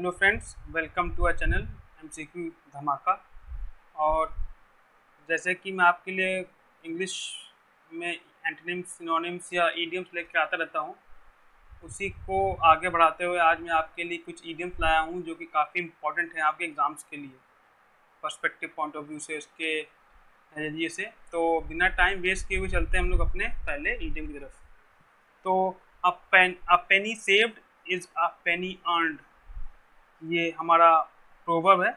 Hello friends, welcome to our channel MCQ धमाका। और जैसे कि मैं आपके लिए इंग्लिश में एंटोनिम्स, सिनोनिम्स या ईडियम्स लेकर आता रहता हूँ, उसी को आगे बढ़ाते हुए आज मैं आपके लिए कुछ ईडियम्स लाया हूँ जो कि काफ़ी इंपॉर्टेंट हैं आपके एग्ज़ाम्स के लिए, पर्सपेक्टिव पॉइंट ऑफ व्यू से, उसके नज़रिए से। तो बिना टाइम वेस्ट किए हुए चलते हैं हम लोग अपने पहले ईडियम की तरफ। तो a penny saved is a penny earned, ये हमारा प्रोवर्ब है।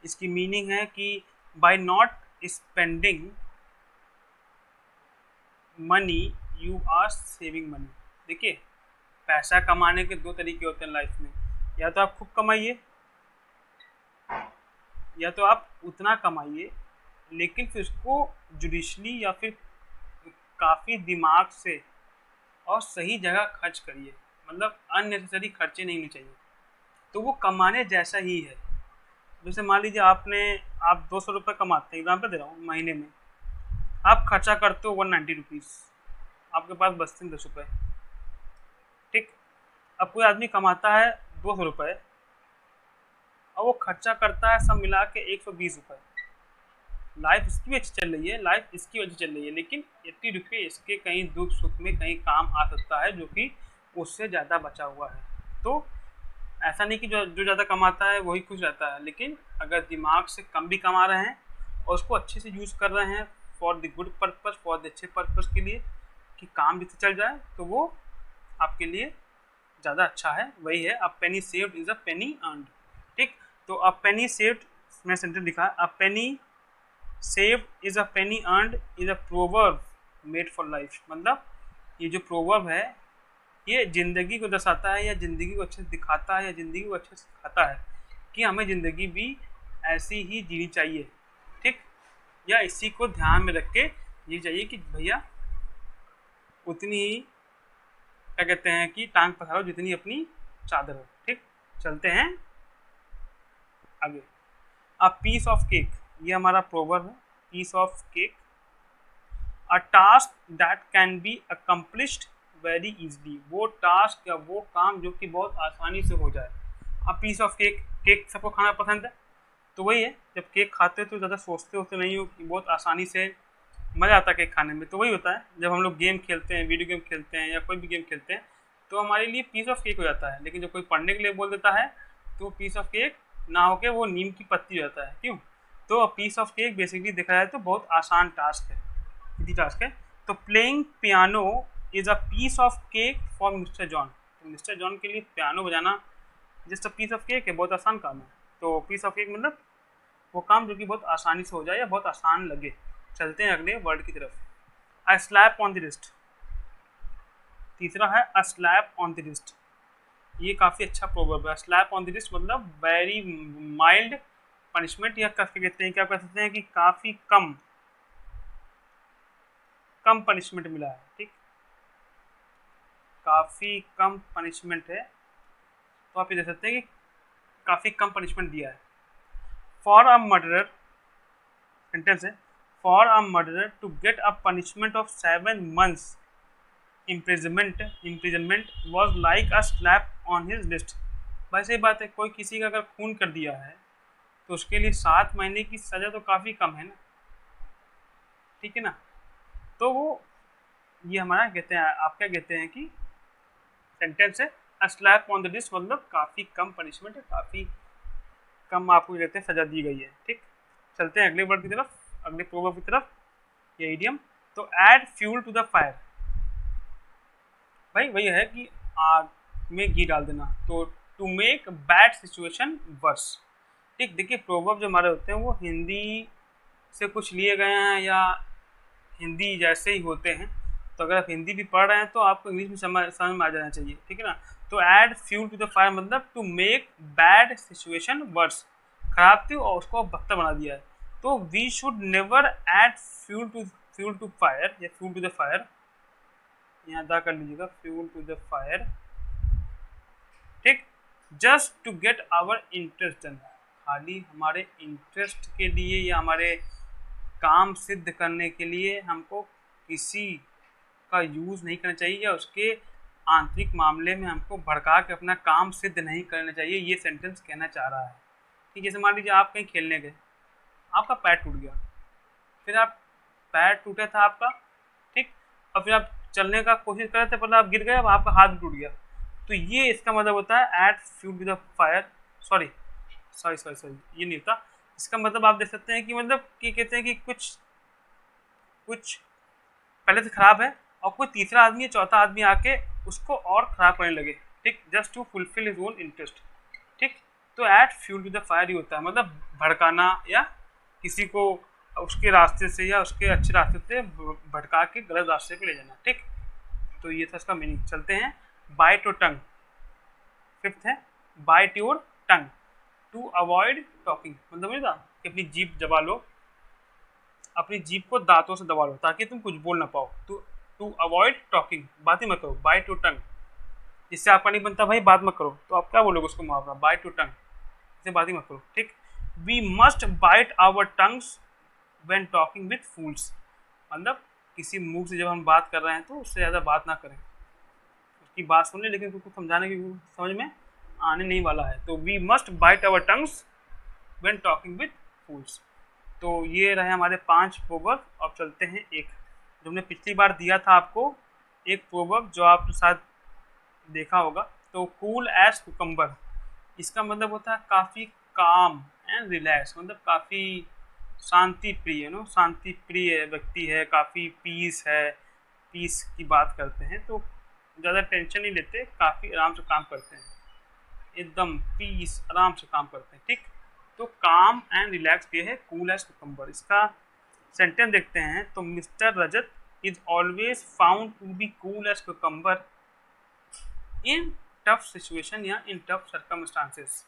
इसकी मीनिंग है कि by not spending money you are saving money. देखिए, पैसा कमाने के दो तरीके होते हैं लाइफ में, या तो आप खूब कमाइए या तो आप उतना कमाइए, लेकिन फिर उसको जुडिशली या फिर काफ़ी दिमाग से और सही जगह खर्च करिए। मतलब अननेसेसरी खर्चे नहीं होने चाहिए, तो वो कमाने जैसा ही है। जैसे मान लीजिए आप 200 रुपये कमाते हैं, एग्जाम्पल दे रहा हूँ, महीने में आप खर्चा करते हो 190 रुपीज़, आपके पास बचते हैं 10 रुपये। ठीक, अब कोई आदमी कमाता है 200 रुपये और वो खर्चा करता है सब मिला के 120 रुपये। लाइफ इसकी भी अच्छी चल रही है, लाइफ इसकी वजह चल रही है, लेकिन 80 रुपये इसके कहीं दुख सुख में कहीं काम आ सकता है, जो कि उससे ज़्यादा बचा हुआ है। तो ऐसा नहीं कि जो ज़्यादा कमाता है वही खुश रहता है, लेकिन अगर दिमाग से कम भी कमा रहे हैं और उसको अच्छे से यूज़ कर रहे हैं for the good purpose, for the अच्छे पर्पज़ के लिए, कि काम भी चल जाए, तो वो आपके लिए ज़्यादा अच्छा है। वही है, a penny saved is a penny earned. ठीक, तो अ पेनी सेव्ड में सेंटेंस लिखा है, a penny saved is a penny earned is a proverb made for life. मतलब ये जो प्रोवर्ब है ये ज़िंदगी को दर्शाता है, या ज़िंदगी को अच्छे से दिखाता है, या ज़िंदगी को अच्छे से सिखाता है कि हमें ज़िंदगी भी ऐसी ही जीनी चाहिए। ठीक, या इसी को ध्यान में रख के ये चाहिए कि भैया उतनी ही, क्या कहते हैं, कि टांग पसारो जितनी अपनी चादर हो। ठीक, चलते हैं आगे। अ पीस ऑफ केक, ये हमारा प्रोवर्ब है, piece of cake. A task that can be accomplished very easily, वो टास्क या वो काम जो कि बहुत आसानी से हो जाए। A piece of cake, cake सबको खाना पसंद है, तो वही है, जब केक खाते हो तो ज़्यादा सोचते होते नहीं हो, कि बहुत आसानी से मज़ा आता है केक खाने में। तो वही होता है, जब हम लोग गेम खेलते हैं, वीडियो गेम खेलते हैं या कोई भी गेम खेलते हैं, तो हमारे लिए पीस ऑफ केक हो जाता है। लेकिन जब कोई पढ़ने के लिए बोल देता है तो पीस ऑफ केक ना होके वो नीम की पत्ती हो जाता है। क्यों? तो पीस ऑफ केक बेसिकली देखा जाए तो बहुत आसान टास्क है, इजी टास्क है। तो playing piano is a piece of cake for mister John. तो मिस्टर जॉन के लिए पियानो बजाना just a piece of cake है, बहुत आसान काम है। तो पीस ऑफ केक मतलब वो काम जो कि बहुत आसानी से हो जाए या बहुत आसान लगे। चलते हैं अगले वर्ड की तरफ। अ स्लैप ऑन द रिस्ट, तीसरा है a slap on the wrist. ये काफ़ी अच्छा प्रोवर्ब है। स्लैप ऑन द रिस्ट मतलब वेरी माइल्ड पनिशमेंट, या क्या कहते हैं, क्या कह सकते हैं कि काफ़ी कम कम पनिशमेंट मिला है। ठीक, काफ़ी कम पनिशमेंट है, तो आप ये देख सकते हैं कि काफ़ी कम पनिशमेंट दिया है। फॉर अ मर्डरर, सेंटेंस है, for a murderer to get a punishment of 7 months imprisonment was like a slap on his wrist। वैसे ही बात है, कोई किसी का अगर खून कर दिया है तो उसके लिए 7 महीने की सज़ा तो काफ़ी कम है ना। ठीक है ना, तो वो ये हमारा कहते हैं, आप क्या कहते हैं कि सेंटेंस है a slap on the wrist, मतलब काफ़ी कम पनिशमेंट है, काफ़ी कम आपको कहते हैं सज़ा दी गई है। ठीक, चलते हैं अगले वर्ड की तरफ, अगले प्रोवर्ब की तरफ, ये इडियम। तो add fuel to the fire, भाई वही है कि आग में घी डाल देना। तो to make bad situation worse. ठीक, देखिए प्रोवर्ब जो हमारे होते हैं वो हिंदी से कुछ लिए गए हैं या हिंदी जैसे ही होते हैं, तो अगर आप हिंदी भी पढ़ रहे हैं तो आपको इंग्लिश में समझ में आ जाना चाहिए। ठीक है ना, तो add fuel to the fire मतलब to make bad situation worse, खराब थी और उसको बदतर बना दिया है। तो we should never add fuel to fire या फ्यूल टू द फायर, यहाँ अदा कर लीजिएगा, फ्यूल टू द फायर। ठीक, just to get our interest done, खाली हमारे इंटरेस्ट के लिए या हमारे काम सिद्ध करने के लिए हमको किसी का यूज़ नहीं करना चाहिए, या उसके आंतरिक मामले में हमको भड़का के अपना काम सिद्ध नहीं करना चाहिए, ये सेंटेंस कहना चाह रहा है। ठीक, जैसे मान लीजिए आप कहीं खेलने गए, आपका पैर टूट गया, फिर आप पैर टूटा था आपका, ठीक, और फिर आप चलने का कोशिश कर रहे थे, पर आप गिर गए, अब आपका हाथ भी टूट गया। तो ये इसका मतलब होता है add fuel with the fire, sorry, ये नहीं होता। इसका मतलब आप देख सकते हैं कि मतलब कि कहते हैं कि कुछ पहले से खराब है और कोई तीसरा आदमी या चौथा आदमी आके उसको और खराब करने लगे, ठीक, just to fulfil his own interest. ठीक, तो add fuel with the fire ही होता है, मतलब भड़काना या किसी को उसके रास्ते से या उसके अच्छे रास्ते से भटका के गलत रास्ते पे ले जाना। ठीक, तो ये था इसका मीनिंग। चलते हैं बाइट योर टंग। फिफ्थ है bite your tongue to avoid talking, मतलब नहीं था कि अपनी जीभ दबा लो, अपनी जीभ को दांतों से दबा लो ताकि तुम कुछ बोल ना पाओ। टू अवॉइड टॉकिंग, बात ही मत करो, बाइट योर टंग। इससे आपका नहीं बनता भाई बात मत करो, तो आप क्या बोलोगे उसको मुहावरा, बाइट योर टंग, इससे बात ही मत करो। ठीक, we must bite our tongues when talking with fools, मतलब किसी मूर्ख से जब हम बात कर रहे हैं तो उससे ज़्यादा बात ना करें, उसकी बात सुन ले लेकिन उसको समझाने की समझ में आने नहीं वाला है। तो we must bite our tongues when talking with fools. तो ये रहे हमारे 5 प्रोवर्ब। अब चलते हैं एक जो हमने पिछली बार दिया था आपको, एक प्रोवर्ब जो आप शायद देखा होगा। तो कूल एज कुकम्बर, इसका मतलब होता है काफ़ी काम एंड रिलैक्स, मतलब काफ़ी शांति प्रिय, नो शांति प्रिय व्यक्ति है, काफ़ी पीस है, पीस की बात करते हैं, तो ज़्यादा टेंशन नहीं लेते, काफ़ी आराम से काम करते हैं, एकदम पीस आराम से काम करते हैं। ठीक, तो काम एंड रिलैक्स ये है कूल एज कुकम्बर। इसका सेंटेंस देखते हैं तो mister Rajat is always found to be cool as cucumber in tough situation या इन टफ सर्कमस्टांसेस।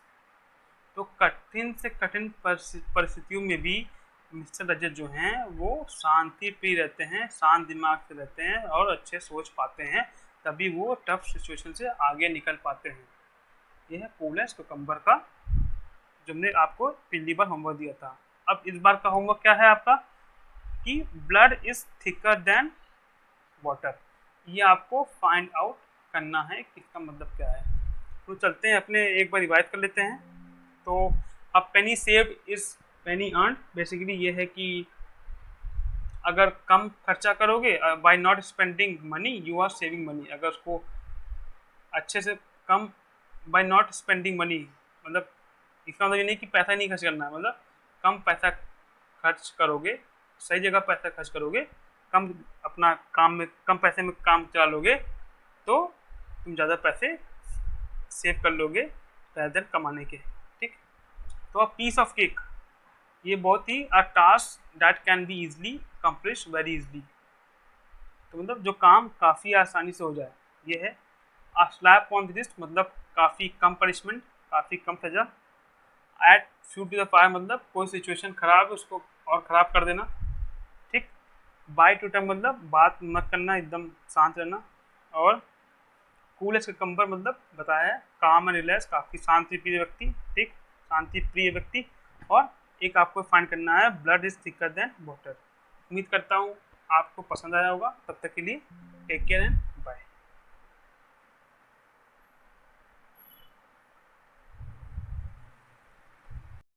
तो कठिन से कठिन परिस्थितियों में भी मिस्टर रजत जो हैं वो शांति प्रिय रहते हैं, शांत दिमाग से रहते हैं और अच्छे सोच पाते हैं, तभी वो टफ सिचुएशन से आगे निकल पाते हैं। यह है कूल एज कुकम्बर का जो हमने आपको पिछली बार होमवर्क दिया था। अब इस बार का होमवर्क क्या है आपका कि blood is thicker than water, ये आपको फाइंड आउट करना है कि इसका मतलब क्या है। तो चलते हैं अपने एक बार रिवाइज कर लेते हैं। तो अब penny saved is penny earn, basically ये है कि अगर कम खर्चा करोगे, by not spending money you are saving money, अगर उसको अच्छे से कम, बाय नॉट स्पेंडिंग मनी मतलब इसका मतलब ये नहीं कि पैसा नहीं खर्च करना है, मतलब कम पैसा खर्च करोगे, सही जगह पैसा खर्च करोगे, कम अपना काम में कम पैसे में काम चला लोगे तो तुम ज़्यादा पैसे सेव कर लोगे rather than कमाने के। ठीक, तो अब पीस ऑफ केक, ये बहुत ही a task that can be easily accomplish very easily, तो मतलब जो काम काफ़ी आसानी से हो जाए, ये है। A slap on the wrist, मतलब काफ़ी कम पनिशमेंट, काफ़ी कम सजा। Add fuel to the fire, मतलब कोई सिचुएशन खराब है उसको और ख़राब कर देना। ठीक, बाय टू टंग, मतलब बात मत करना, एकदम शांत रहना। और कूल एज कुकम्बर, मतलब बताया है काम एंड रिलैक्स, काफ़ी शांति प्रिय व्यक्ति। ठीक, शांति प्रिय व्यक्ति। और एक आपको फाइंड करना है blood is thicker than water. उम्मीद करता हूँ आपको पसंद आया होगा। तब तक के लिए टेक केयर एंड